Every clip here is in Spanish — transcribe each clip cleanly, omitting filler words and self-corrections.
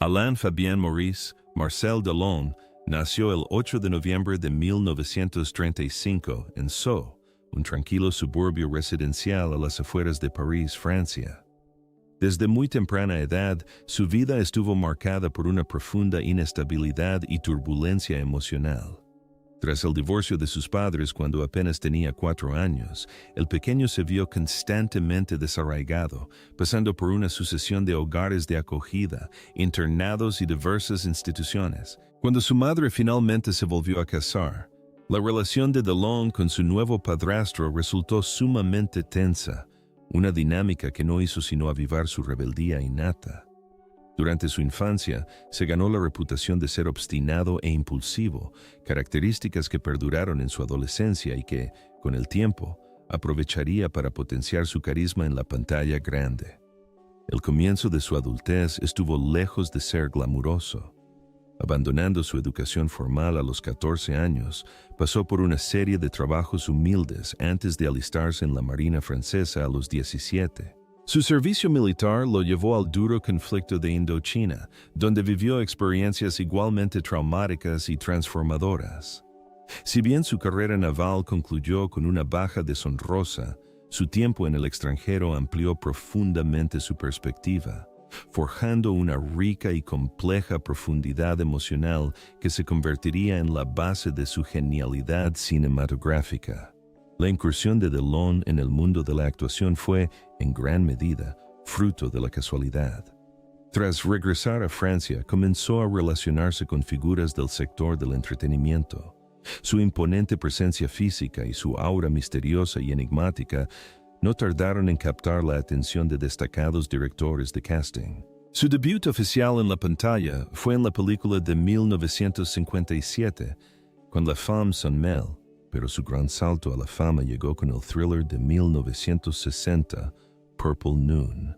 Alain Fabien Maurice Marcel Delon nació el 8 de noviembre de 1935 en Sceaux, un tranquilo suburbio residencial a las afueras de París, Francia. Desde muy temprana edad, su vida estuvo marcada por una profunda inestabilidad y turbulencia emocional. Tras el divorcio de sus padres cuando apenas tenía 4 años, el pequeño se vio constantemente desarraigado, pasando por una sucesión de hogares de acogida, internados y diversas instituciones. Cuando su madre finalmente se volvió a casar, la relación de Delon con su nuevo padrastro resultó sumamente tensa, una dinámica que no hizo sino avivar su rebeldía innata. Durante su infancia, se ganó la reputación de ser obstinado e impulsivo, características que perduraron en su adolescencia y que, con el tiempo, aprovecharía para potenciar su carisma en la pantalla grande. El comienzo de su adultez estuvo lejos de ser glamuroso. Abandonando su educación formal a los 14 años, pasó por una serie de trabajos humildes antes de alistarse en la Marina francesa a los 17. Su servicio militar lo llevó al duro conflicto de Indochina, donde vivió experiencias igualmente traumáticas y transformadoras. Si bien su carrera naval concluyó con una baja deshonrosa, su tiempo en el extranjero amplió profundamente su perspectiva, forjando una rica y compleja profundidad emocional que se convertiría en la base de su genialidad cinematográfica. La incursión de Delon en el mundo de la actuación fue, en gran medida, fruto de la casualidad. Tras regresar a Francia, comenzó a relacionarse con figuras del sector del entretenimiento. Su imponente presencia física y su aura misteriosa y enigmática no tardaron en captar la atención de destacados directores de casting. Su debut oficial en la pantalla fue en la película de 1957, Quand la femme s'en mêle, pero su gran salto a la fama llegó con el thriller de 1960, Purple Noon.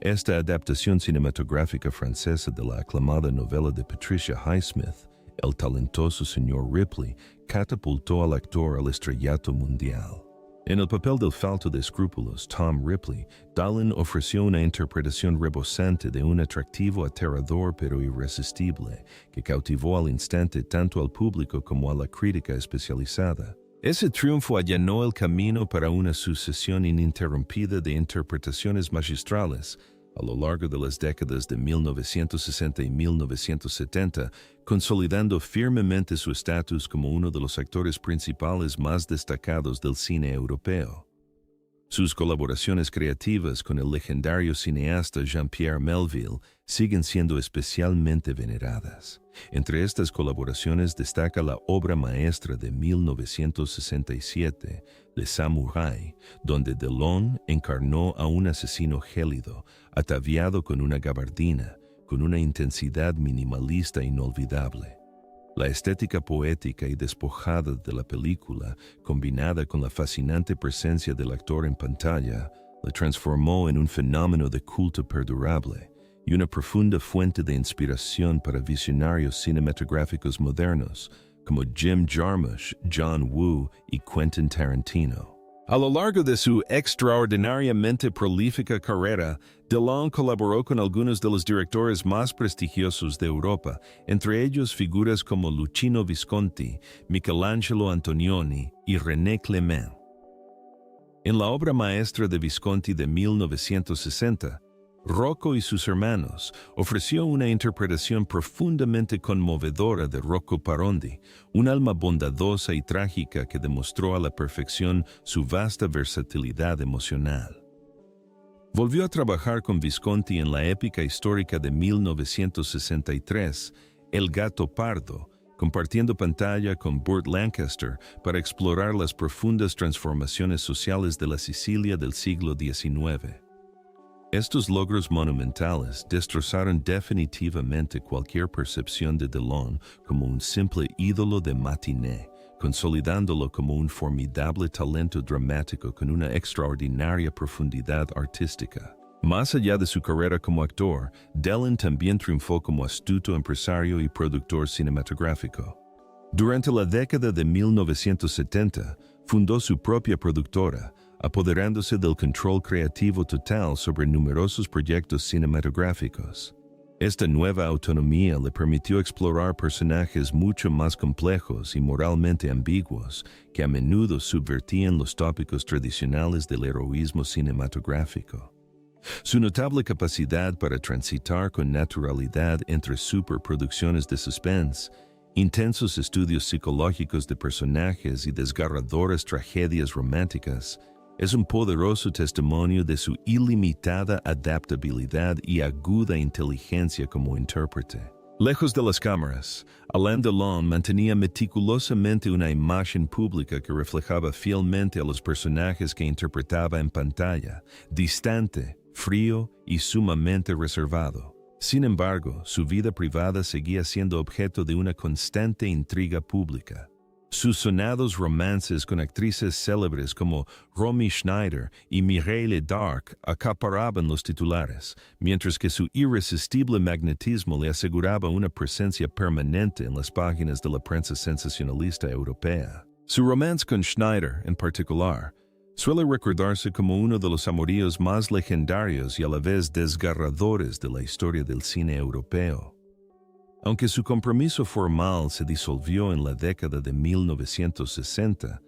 Esta adaptación cinematográfica francesa de la aclamada novela de Patricia Highsmith, El talentoso señor Ripley, catapultó al actor al estrellato mundial. En el papel del falto de escrúpulos Tom Ripley, Delon ofreció una interpretación rebosante de un atractivo aterrador pero irresistible, que cautivó al instante tanto al público como a la crítica especializada. Ese triunfo allanó el camino para una sucesión ininterrumpida de interpretaciones magistrales a lo largo de las décadas de 1960 y 1970, consolidando firmemente su estatus como uno de los actores principales más destacados del cine europeo. Sus colaboraciones creativas con el legendario cineasta Jean-Pierre Melville siguen siendo especialmente veneradas. Entre estas colaboraciones destaca la obra maestra de 1967, Le Samouraï, donde Delon encarnó a un asesino gélido, ataviado con una gabardina, con una intensidad minimalista inolvidable. La estética poética y despojada de la película, combinada con la fascinante presencia del actor en pantalla, la transformó en un fenómeno de culto perdurable y una profunda fuente de inspiración para visionarios cinematográficos modernos como Jim Jarmusch, John Woo y Quentin Tarantino. A lo largo de su extraordinariamente prolífica carrera, Delon colaboró con algunos de los directores más prestigiosos de Europa, entre ellos figuras como Luchino Visconti, Michelangelo Antonioni y René Clément. En la obra maestra de Visconti de 1960, Rocco y sus hermanos ofreció una interpretación profundamente conmovedora de Rocco Parondi, un alma bondadosa y trágica que demostró a la perfección su vasta versatilidad emocional. Volvió a trabajar con Visconti en la épica histórica de 1963, El gato pardo, compartiendo pantalla con Burt Lancaster para explorar las profundas transformaciones sociales de la Sicilia del siglo XIX. Estos logros monumentales destrozaron definitivamente cualquier percepción de Delon como un simple ídolo de matiné, consolidándolo como un formidable talento dramático con una extraordinaria profundidad artística. Más allá de su carrera como actor, Delon también triunfó como astuto empresario y productor cinematográfico. Durante la década de 1970, fundó su propia productora, apoderándose del control creativo total sobre numerosos proyectos cinematográficos. Esta nueva autonomía le permitió explorar personajes mucho más complejos y moralmente ambiguos que a menudo subvertían los tópicos tradicionales del heroísmo cinematográfico. Su notable capacidad para transitar con naturalidad entre superproducciones de suspense, intensos estudios psicológicos de personajes y desgarradoras tragedias románticas es un poderoso testimonio de su ilimitada adaptabilidad y aguda inteligencia como intérprete. Lejos de las cámaras, Alain Delon mantenía meticulosamente una imagen pública que reflejaba fielmente a los personajes que interpretaba en pantalla, distante, frío y sumamente reservado. Sin embargo, su vida privada seguía siendo objeto de una constante intriga pública. Sus sonados romances con actrices célebres como Romy Schneider y Mireille Darc acaparaban los titulares, mientras que su irresistible magnetismo le aseguraba una presencia permanente en las páginas de la prensa sensacionalista europea. Su romance con Schneider, en particular, suele recordarse como uno de los amoríos más legendarios y a la vez desgarradores de la historia del cine europeo. Aunque su compromiso formal se disolvió en la década de 1960,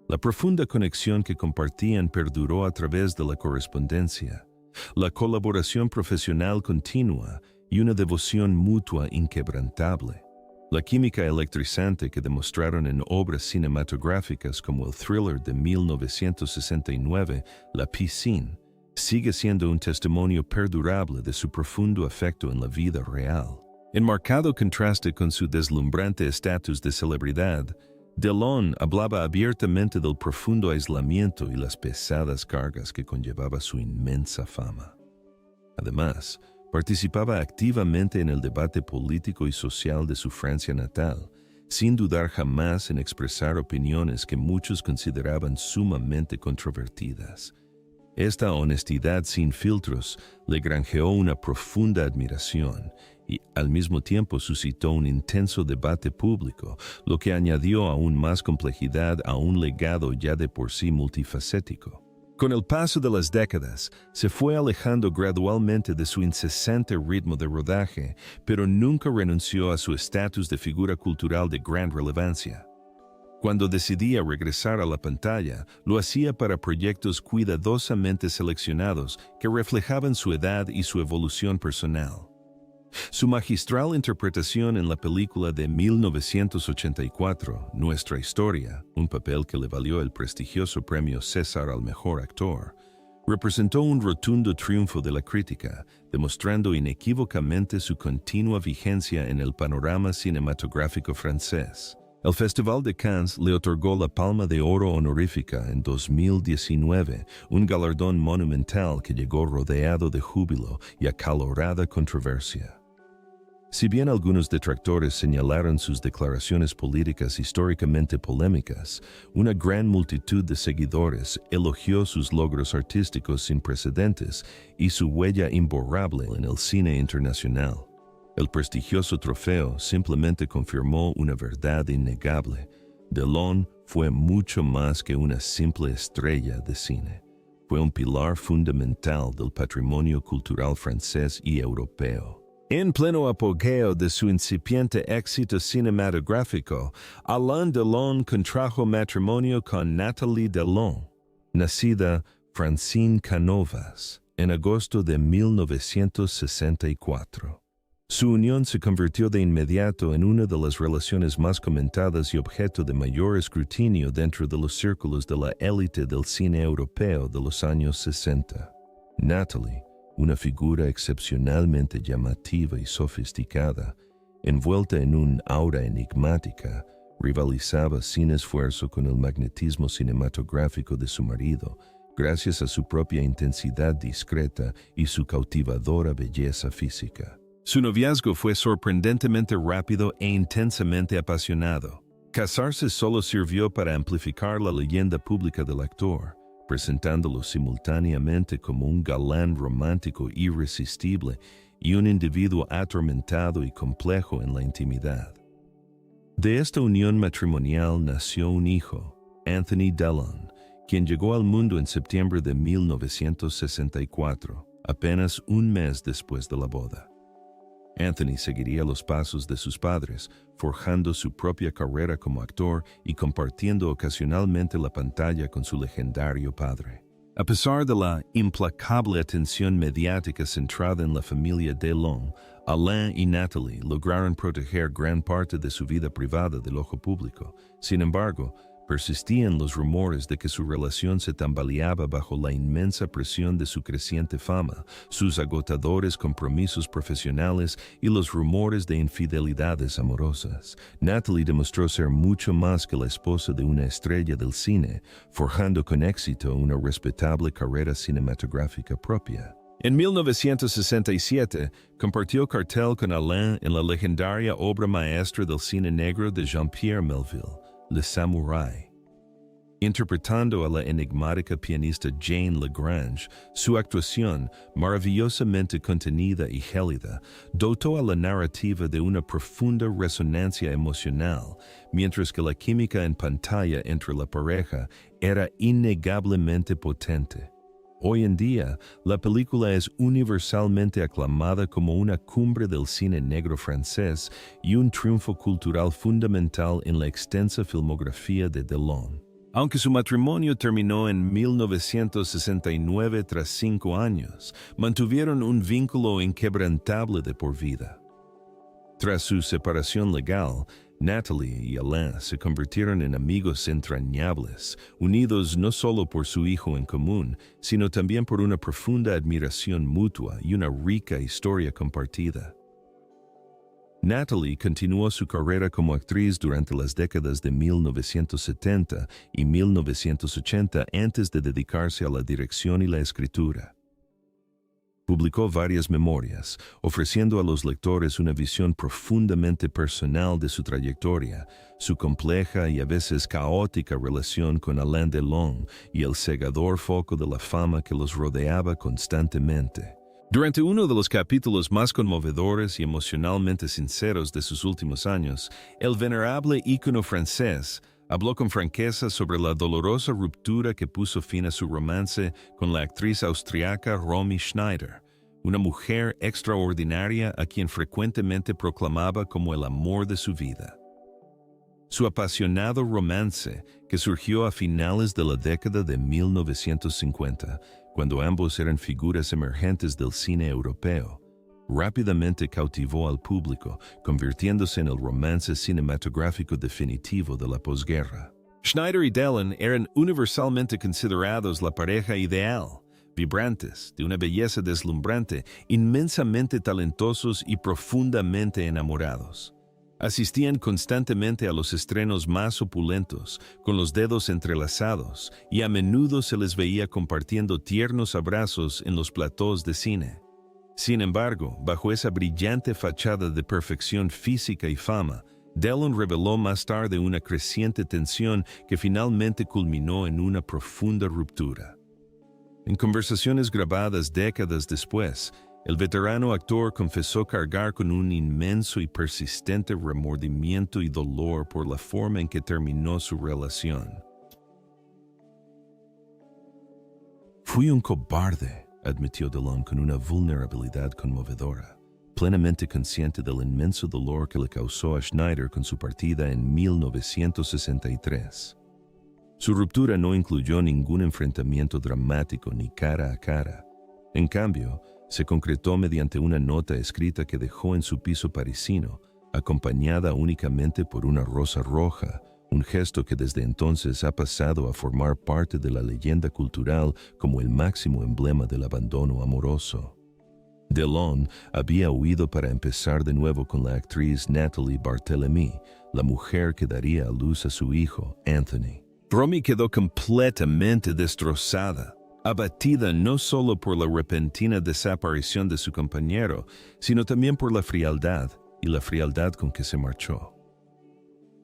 la profunda conexión que compartían perduró a través de la correspondencia, la colaboración profesional continua y una devoción mutua inquebrantable. La química electrizante que demostraron en obras cinematográficas como el thriller de 1969, La Piscine, sigue siendo un testimonio perdurable de su profundo afecto en la vida real. En marcado contraste con su deslumbrante estatus de celebridad, Delon hablaba abiertamente del profundo aislamiento y las pesadas cargas que conllevaba su inmensa fama. Además, participaba activamente en el debate político y social de su Francia natal, sin dudar jamás en expresar opiniones que muchos consideraban sumamente controvertidas. Esta honestidad sin filtros le granjeó una profunda admiración y al mismo tiempo suscitó un intenso debate público, lo que añadió aún más complejidad a un legado ya de por sí multifacético. Con el paso de las décadas, se fue alejando gradualmente de su incesante ritmo de rodaje, pero nunca renunció a su estatus de figura cultural de gran relevancia. Cuando decidía regresar a la pantalla, lo hacía para proyectos cuidadosamente seleccionados que reflejaban su edad y su evolución personal. Su magistral interpretación en la película de 1984, Nuestra Historia, un papel que le valió el prestigioso premio César al mejor actor, representó un rotundo triunfo de la crítica, demostrando inequívocamente su continua vigencia en el panorama cinematográfico francés. El Festival de Cannes le otorgó la Palma de Oro honorífica en 2019, un galardón monumental que llegó rodeado de júbilo y acalorada controversia. Si bien algunos detractores señalaron sus declaraciones políticas históricamente polémicas, una gran multitud de seguidores elogió sus logros artísticos sin precedentes y su huella imborrable en el cine internacional. El prestigioso trofeo simplemente confirmó una verdad innegable. Delon fue mucho más que una simple estrella de cine. Fue un pilar fundamental del patrimonio cultural francés y europeo. En pleno apogeo de su incipiente éxito cinematográfico, Alain Delon contrajo matrimonio con Nathalie Delon, nacida Francine Canovas, en agosto de 1964. Su unión se convirtió de inmediato en una de las relaciones más comentadas y objeto de mayor escrutinio dentro de los círculos de la élite del cine europeo de los años 60. Nathalie, una figura excepcionalmente llamativa y sofisticada, envuelta en un aura enigmática, rivalizaba sin esfuerzo con el magnetismo cinematográfico de su marido, gracias a su propia intensidad discreta y su cautivadora belleza física. Su noviazgo fue sorprendentemente rápido e intensamente apasionado. Casarse solo sirvió para amplificar la leyenda pública del actor, presentándolo simultáneamente como un galán romántico irresistible y un individuo atormentado y complejo en la intimidad. De esta unión matrimonial nació un hijo, Anthony Delon, quien llegó al mundo en septiembre de 1964, apenas un mes después de la boda. Anthony seguiría los pasos de sus padres, forjando su propia carrera como actor y compartiendo ocasionalmente la pantalla con su legendario padre. A pesar de la implacable atención mediática centrada en la familia Delon, Alain y Natalie lograron proteger gran parte de su vida privada del ojo público. Sin embargo, persistían los rumores de que su relación se tambaleaba bajo la inmensa presión de su creciente fama, sus agotadores compromisos profesionales y los rumores de infidelidades amorosas. Natalie demostró ser mucho más que la esposa de una estrella del cine, forjando con éxito una respetable carrera cinematográfica propia. En 1967, compartió cartel con Alain en la legendaria obra maestra del cine negro de Jean-Pierre Melville, Le Samouraï. Interpretando a la enigmática pianista Jane Lagrange, su actuación, maravillosamente contenida y gélida, dotó a la narrativa de una profunda resonancia emocional, mientras que la química en pantalla entre la pareja era innegablemente potente. Hoy en día, la película es universalmente aclamada como una cumbre del cine negro francés y un triunfo cultural fundamental en la extensa filmografía de Delon. Aunque su matrimonio terminó en 1969 tras 5 años, mantuvieron un vínculo inquebrantable de por vida. Tras su separación legal, Natalie y Alain se convirtieron en amigos entrañables, unidos no solo por su hijo en común, sino también por una profunda admiración mutua y una rica historia compartida. Natalie continuó su carrera como actriz durante las décadas de 1970 y 1980 antes de dedicarse a la dirección y la escritura. Publicó varias memorias, ofreciendo a los lectores una visión profundamente personal de su trayectoria, su compleja y a veces caótica relación con Alain Delon y el cegador foco de la fama que los rodeaba constantemente. Durante uno de los capítulos más conmovedores y emocionalmente sinceros de sus últimos años, el venerable ícono francés habló con franqueza sobre la dolorosa ruptura que puso fin a su romance con la actriz austriaca Romy Schneider, una mujer extraordinaria a quien frecuentemente proclamaba como el amor de su vida. Su apasionado romance, que surgió a finales de la década de 1950, cuando ambos eran figuras emergentes del cine europeo, rápidamente cautivó al público, convirtiéndose en el romance cinematográfico definitivo de la posguerra. Schneider y Delon eran universalmente considerados la pareja ideal, vibrantes, de una belleza deslumbrante, inmensamente talentosos y profundamente enamorados. Asistían constantemente a los estrenos más opulentos, con los dedos entrelazados, y a menudo se les veía compartiendo tiernos abrazos en los platós de cine. Sin embargo, bajo esa brillante fachada de perfección física y fama, Delon reveló más tarde una creciente tensión que finalmente culminó en una profunda ruptura. En conversaciones grabadas décadas después, el veterano actor confesó cargar con un inmenso y persistente remordimiento y dolor por la forma en que terminó su relación. «Fui un cobarde», admitió Delon con una vulnerabilidad conmovedora, plenamente consciente del inmenso dolor que le causó a Schneider con su partida en 1963. Su ruptura no incluyó ningún enfrentamiento dramático ni cara a cara. En cambio, se concretó mediante una nota escrita que dejó en su piso parisino, acompañada únicamente por una rosa roja, un gesto que desde entonces ha pasado a formar parte de la leyenda cultural como el máximo emblema del abandono amoroso. Delon había huido para empezar de nuevo con la actriz Natalie Barthélemy, la mujer que daría a luz a su hijo, Anthony. Romy quedó completamente destrozada, abatida no solo por la repentina desaparición de su compañero, sino también por la frialdad con que se marchó.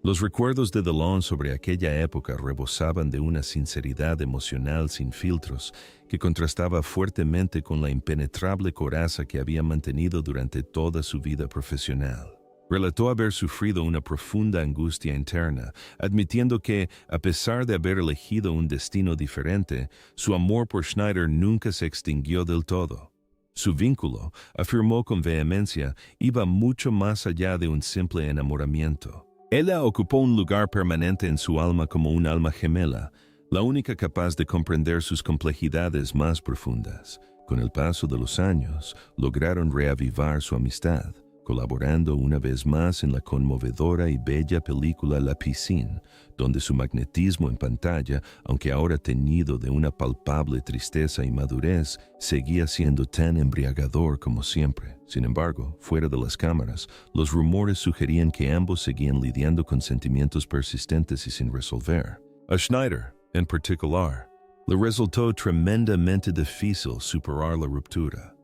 Los recuerdos de Delon sobre aquella época rebosaban de una sinceridad emocional sin filtros que contrastaba fuertemente con la impenetrable coraza que había mantenido durante toda su vida profesional. Relató haber sufrido una profunda angustia interna, admitiendo que, a pesar de haber elegido un destino diferente, su amor por Schneider nunca se extinguió del todo. Su vínculo, afirmó con vehemencia, iba mucho más allá de un simple enamoramiento. Ella ocupó un lugar permanente en su alma como un alma gemela, la única capaz de comprender sus complejidades más profundas. Con el paso de los años, lograron reavivar su amistad, colaborando una vez más en la conmovedora y bella película La Piscine, donde su magnetismo en pantalla, aunque ahora teñido de una palpable tristeza y madurez, seguía siendo tan embriagador como siempre. Sin embargo, fuera de las cámaras, los rumores sugerían que ambos seguían lidiando con sentimientos persistentes y sin resolver. A Schneider, en particular, le resultó tremendamente difícil superar la ruptura.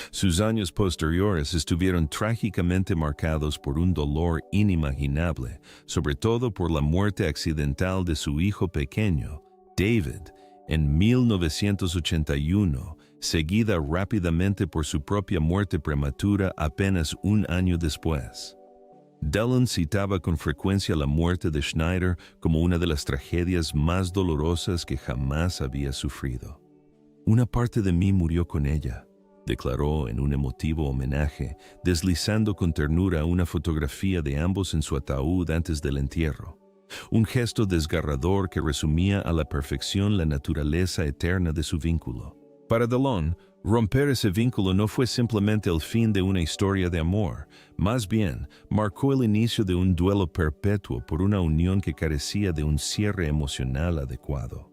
Sus años posteriores estuvieron trágicamente marcados por un dolor inimaginable, sobre todo por la muerte accidental de su hijo pequeño, David, en 1981, seguida rápidamente por su propia muerte prematura apenas un año después. Dylan citaba con frecuencia la muerte de Schneider como una de las tragedias más dolorosas que jamás había sufrido. Una parte de mí murió con ella, declaró en un emotivo homenaje, deslizando con ternura una fotografía de ambos en su ataúd antes del entierro. Un gesto desgarrador que resumía a la perfección la naturaleza eterna de su vínculo. Para Dylan, romper ese vínculo no fue simplemente el fin de una historia de amor, más bien marcó el inicio de un duelo perpetuo por una unión que carecía de un cierre emocional adecuado.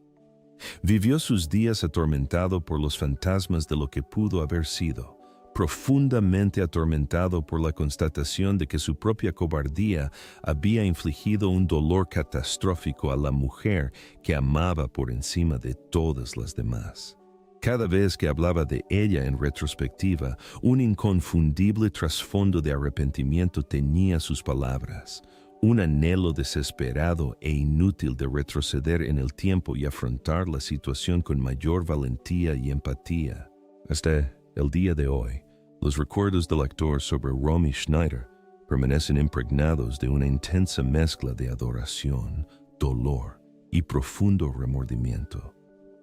Vivió sus días atormentado por los fantasmas de lo que pudo haber sido, profundamente atormentado por la constatación de que su propia cobardía había infligido un dolor catastrófico a la mujer que amaba por encima de todas las demás. Cada vez que hablaba de ella en retrospectiva, un inconfundible trasfondo de arrepentimiento teñía sus palabras, un anhelo desesperado e inútil de retroceder en el tiempo y afrontar la situación con mayor valentía y empatía. Hasta el día de hoy, los recuerdos del actor sobre Romy Schneider permanecen impregnados de una intensa mezcla de adoración, dolor y profundo remordimiento.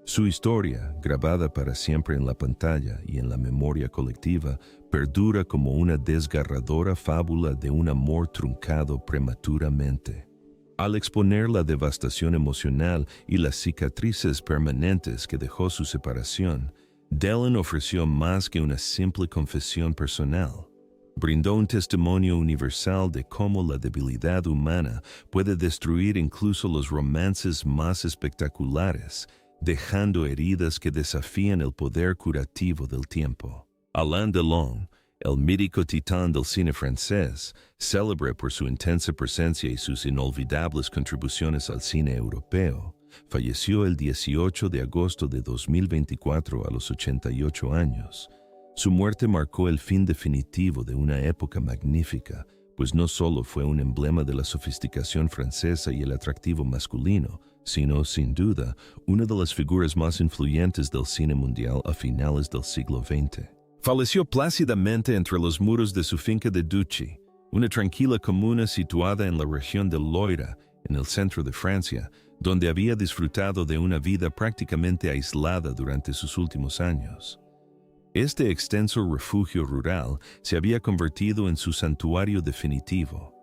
Su historia, grabada para siempre en la pantalla y en la memoria colectiva, perdura como una desgarradora fábula de un amor truncado prematuramente. Al exponer la devastación emocional y las cicatrices permanentes que dejó su separación, Dylan ofreció más que una simple confesión personal. Brindó un testimonio universal de cómo la debilidad humana puede destruir incluso los romances más espectaculares, dejando heridas que desafían el poder curativo del tiempo. Alain Delon, el mítico titán del cine francés, célebre por su intensa presencia y sus inolvidables contribuciones al cine europeo, falleció el 18 de agosto de 2024 a los 88 años. Su muerte marcó el fin definitivo de una época magnífica, pues no solo fue un emblema de la sofisticación francesa y el atractivo masculino, sino, sin duda, una de las figuras más influyentes del cine mundial a finales del siglo XX. Falleció plácidamente entre los muros de su finca de Duchy, una tranquila comuna situada en la región de Loira, en el centro de Francia, donde había disfrutado de una vida prácticamente aislada durante sus últimos años. Este extenso refugio rural se había convertido en su santuario definitivo,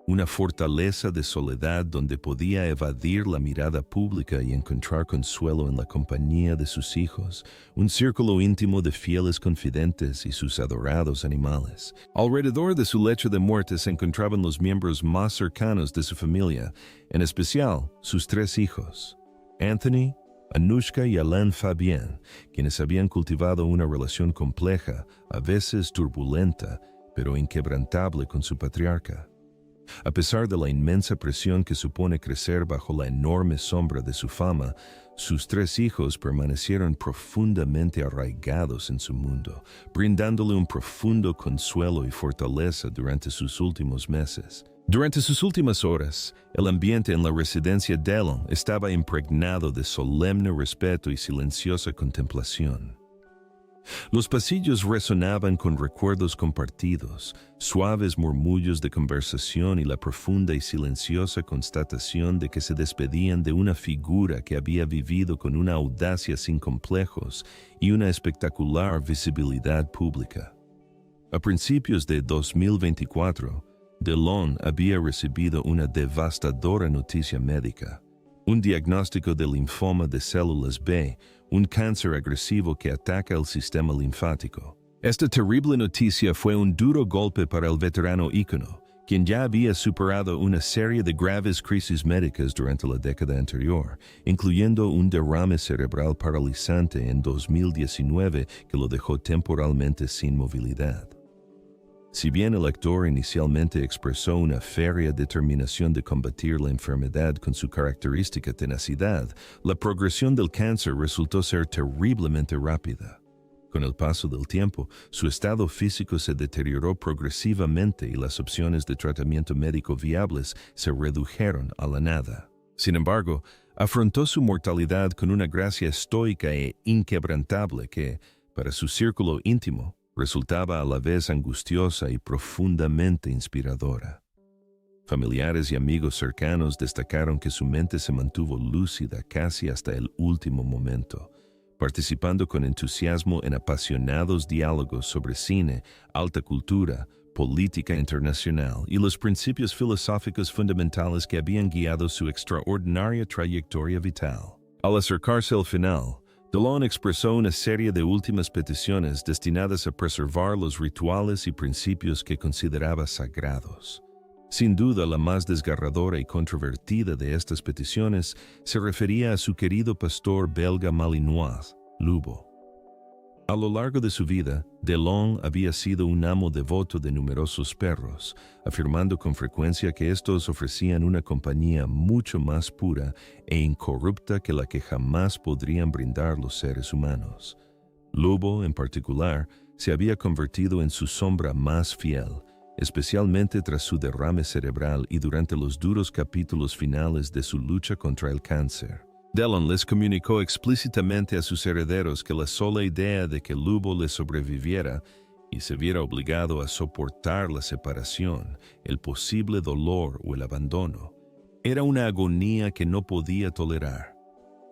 una fortaleza de soledad donde podía evadir la mirada pública y encontrar consuelo en la compañía de sus hijos, un círculo íntimo de fieles confidentes y sus adorados animales. Alrededor de su lecho de muerte se encontraban los miembros más cercanos de su familia, en especial sus 3 hijos, Anthony, Anushka y Alain Fabien, quienes habían cultivado una relación compleja, a veces turbulenta, pero inquebrantable con su patriarca. A pesar de la inmensa presión que supone crecer bajo la enorme sombra de su fama, sus 3 hijos permanecieron profundamente arraigados en su mundo, brindándole un profundo consuelo y fortaleza durante sus últimos meses. Durante sus últimas horas, el ambiente en la residencia Delon estaba impregnado de solemne respeto y silenciosa contemplación. Los pasillos resonaban con recuerdos compartidos, suaves murmullos de conversación y la profunda y silenciosa constatación de que se despedían de una figura que había vivido con una audacia sin complejos y una espectacular visibilidad pública. A principios de 2024, Delon había recibido una devastadora noticia médica, un diagnóstico de linfoma de células B, un cáncer agresivo que ataca el sistema linfático. Esta terrible noticia fue un duro golpe para el veterano ícono, quien ya había superado una serie de graves crisis médicas durante la década anterior, incluyendo un derrame cerebral paralizante en 2019 que lo dejó temporalmente sin movilidad. Si bien el actor inicialmente expresó una férrea determinación de combatir la enfermedad con su característica tenacidad, la progresión del cáncer resultó ser terriblemente rápida. Con el paso del tiempo, su estado físico se deterioró progresivamente y las opciones de tratamiento médico viables se redujeron a la nada. Sin embargo, afrontó su mortalidad con una gracia estoica e inquebrantable que, para su círculo íntimo, resultaba a la vez angustiosa y profundamente inspiradora. Familiares y amigos cercanos destacaron que su mente se mantuvo lúcida casi hasta el último momento, participando con entusiasmo en apasionados diálogos sobre cine, alta cultura, política internacional y los principios filosóficos fundamentales que habían guiado su extraordinaria trayectoria vital. Al acercarse al final, Delon expresó una serie de últimas peticiones destinadas a preservar los rituales y principios que consideraba sagrados. Sin duda, la más desgarradora y controvertida de estas peticiones se refería a su querido pastor belga malinois, Lubo. A lo largo de su vida, Delon había sido un amo devoto de numerosos perros, afirmando con frecuencia que estos ofrecían una compañía mucho más pura e incorrupta que la que jamás podrían brindar los seres humanos. Lubo, en particular, se había convertido en su sombra más fiel, especialmente tras su derrame cerebral y durante los duros capítulos finales de su lucha contra el cáncer. Delon les comunicó explícitamente a sus herederos que la sola idea de que Lubo le sobreviviera y se viera obligado a soportar la separación, el posible dolor o el abandono, era una agonía que no podía tolerar.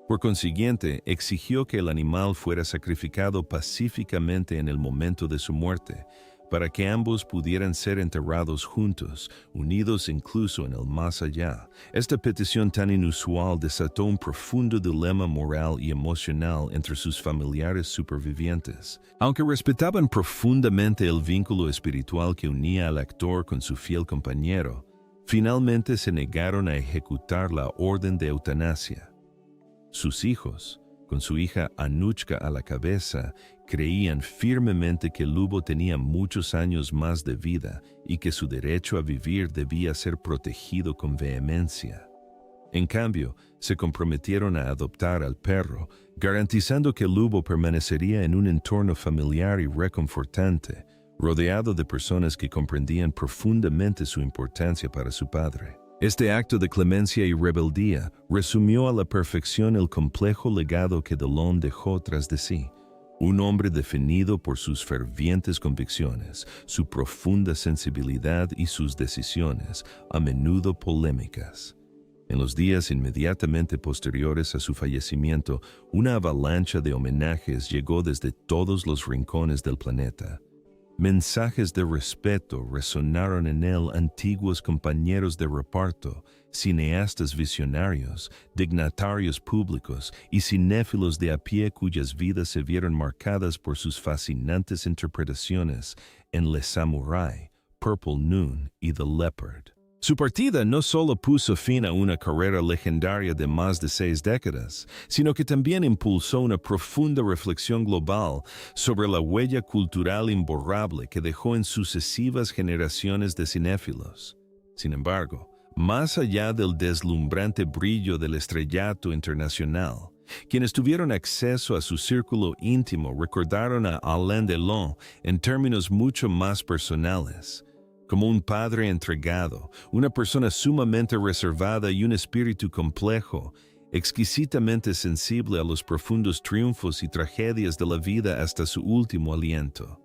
Por consiguiente, exigió que el animal fuera sacrificado pacíficamente en el momento de su muerte, para que ambos pudieran ser enterrados juntos, unidos incluso en el más allá. Esta petición tan inusual desató un profundo dilema moral y emocional entre sus familiares supervivientes. Aunque respetaban profundamente el vínculo espiritual que unía al actor con su fiel compañero, finalmente se negaron a ejecutar la orden de eutanasia. Sus hijos, con su hija Anushka a la cabeza, creían firmemente que Lubo tenía muchos años más de vida y que su derecho a vivir debía ser protegido con vehemencia. En cambio, se comprometieron a adoptar al perro, garantizando que Lubo permanecería en un entorno familiar y reconfortante, rodeado de personas que comprendían profundamente su importancia para su padre. Este acto de clemencia y rebeldía resumió a la perfección el complejo legado que Delon dejó tras de sí. Un hombre definido por sus fervientes convicciones, su profunda sensibilidad y sus decisiones, a menudo polémicas. En los días inmediatamente posteriores a su fallecimiento, una avalancha de homenajes llegó desde todos los rincones del planeta. Mensajes de respeto resonaron en él antiguos compañeros de reparto, cineastas visionarios, dignatarios públicos y cinéfilos de a pie cuyas vidas se vieron marcadas por sus fascinantes interpretaciones en Le Samurai, Purple Noon y The Leopard. Su partida no solo puso fin a una carrera legendaria de más de 6 décadas, sino que también impulsó una profunda reflexión global sobre la huella cultural imborrable que dejó en sucesivas generaciones de cinéfilos. Sin embargo, más allá del deslumbrante brillo del estrellato internacional, quienes tuvieron acceso a su círculo íntimo recordaron a Alain Delon en términos mucho más personales, como un padre entregado, una persona sumamente reservada y un espíritu complejo, exquisitamente sensible a los profundos triunfos y tragedias de la vida hasta su último aliento.